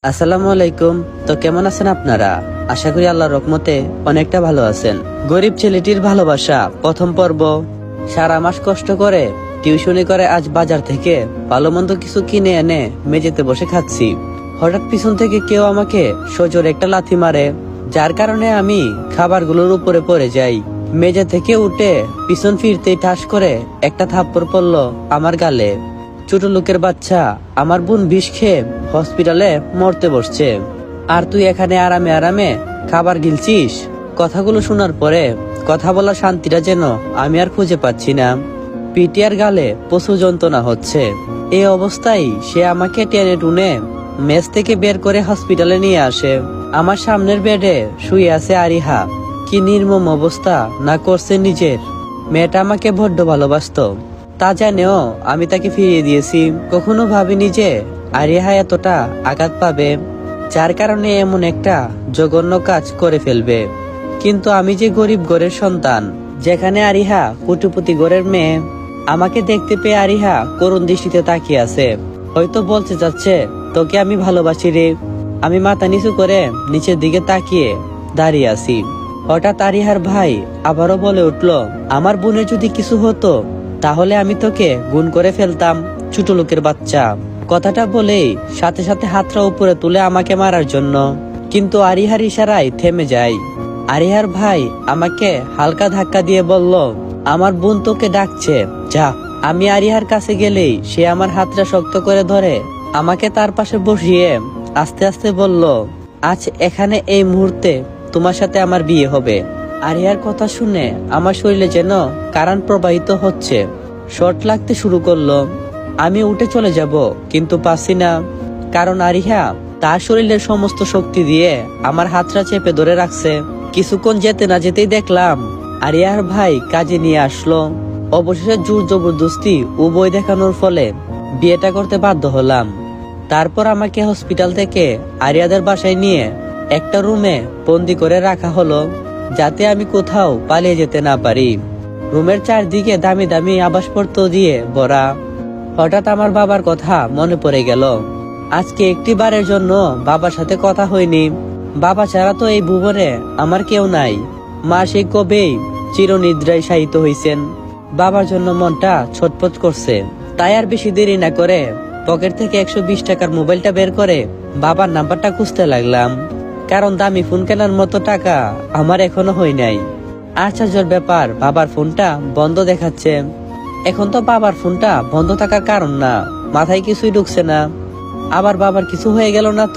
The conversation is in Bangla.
আসসালামু আলাইকুম। তো কেমন আছেন আপনারা? আশা করি আল্লাহর রহমতে অনেকটা ভালো আছেন। গরিব ছেলেটির ভালোবাসা প্রথম পর্ব। সারা মাস কষ্ট করে টিউশনি করে আজ বাজার থেকে ভালো মন্দ কিছু কিনে এনে মেঝেতে বসে খাচ্ছি। হঠাৎ পিছন থেকে কেউ আমাকে সজোরে একটা লাথি মারে, যার কারণে আমি খাবারগুলোর উপরে পড়ে যাই। মেঝে থেকে উঠে পিছন ফিরতেই ঠাস করে একটা থাপ্পড় পড়লো আমার গালে। ছোট লোকের বাচ্চা, আমার বোন বিষ খেয়ে হসপিটালে মরতে বসছে, আর তুই এখানে আরামে আরামে খাবার গিলছিস। কথাগুলো শোনার পরে কথা বলা শান্তিটা যেন আমি আর খুঁজে পাচ্ছি না। পিটিয়ার গালে প্রচুর যন্ত্রণা হচ্ছে। এই অবস্থায় সে আমাকে টেনে টুনে মেস থেকে বের করে হসপিটালে নিয়ে আসে। আমার সামনের বেডে শুয়ে আছে আরিহা। কি নির্মম অবস্থা না করছে নিজের। মেয়েটা আমাকে বড্ড ভালোবাসতো, তা জানেও আমি তাকে ফিরিয়ে দিয়েছি। কখনো ভাবিনি যে আরিহা এতটা আঘাত পাবে, যার কারণে এমন একটা জঘন্য কাজ করে ফেলবে। কিন্তু আমি যে গরিব ঘরের সন্তান, যেখানে আরিহা কোটিপতি ঘরের মেয়ে। আমাকে দেখতে পেয়ে আরিহা করুণ দৃষ্টিতে তাকিয়ে আছে, হয়তো বলতে যাচ্ছে তোকে আমি ভালোবাসি রে। আমি মাথা নিচু করে নিচের দিকে তাকিয়ে দাঁড়িয়ে আছি। হঠাৎ আরিহার ভাই আবারও বলে উঠলো, আমার বোনের যদি কিছু হতো তাহলে আমি তোকে গুণ করে ফেলতাম, ছোট লোকের বাচ্চা। কথাটা বলেই সাথে সাথে হাতটা উপরে তুলে আমাকে মারার জন্য, কিন্তু আরিহার ইশারায় থেমে যায়। আরিহার ভাই আমাকে হালকা ধাক্কা দিয়ে বলল, আমার বোন তোকে ডাকছে, যা। আমি আরিহার কাছে গেলেই সে আমার হাতটা শক্ত করে ধরে আমাকে তার পাশে বসিয়ে আস্তে আস্তে বলল, আজ এখানে এই মুহূর্তে তোমার সাথে আমার বিয়ে হবে। আরিহার কথা শুনে আমার শরীরে যেন কারেন্ট প্রবাহিত হচ্ছে, শর্ট লাগতে শুরু করলো। আমি উঠে চলে যাব, কিন্তু পারছি না, কারণ আরিহা তার শরীরের সমস্ত শক্তি দিয়ে আমার হাতটা চেপে ধরে রাখছে। কিছুক্ষণ যেতে না যেতেই দেখলাম আরিয়ার ভাই কাজে নিয়ে আসলো। অবশেষে জোর জবরদস্তি উভয় দেখানোর ফলে বিয়েটা করতে বাধ্য হলাম। তারপর আমাকে হসপিটাল থেকে আরিয়াদের বাসায় নিয়ে একটা রুমে বন্দি করে রাখা হলো, যাতে আমি কোথাও পালিয়ে যেতে না পারি। রুমের চারদিকে দামি দামি আবাসপত্র দিয়ে ভরা। হঠাৎ আমার বাবার কথা মনে পড়ে গেল। আজকে একটি বারের জন্য বাবার সাথে কথা হয়নি। বাবা ছাড়া তো এই ভুবনে আমার কেউ নাই। মা সেই কবেই চিরনিদ্রায় শায়িত হইছেন। বাবার জন্য মনটা ছটফট করছে। তাই আর বেশি দেরি না করে পকেট থেকে 120 টাকার মোবাইলটা বের করে বাবার নাম্বারটা খুঁজতে লাগলাম, কারণ দামি ফোন কেনার মতো টাকা আমার এখনো হয় নাই। আশ্চর্যের ব্যাপার, বাবার ফোনটা বন্ধ দেখাচ্ছে। এখন তো বাবার ফোনটা বন্ধ থাকার কারণ না, মাথায় কিছুই ঢুকছে না। আবার বাবার কিছু হয়ে গেল না তো?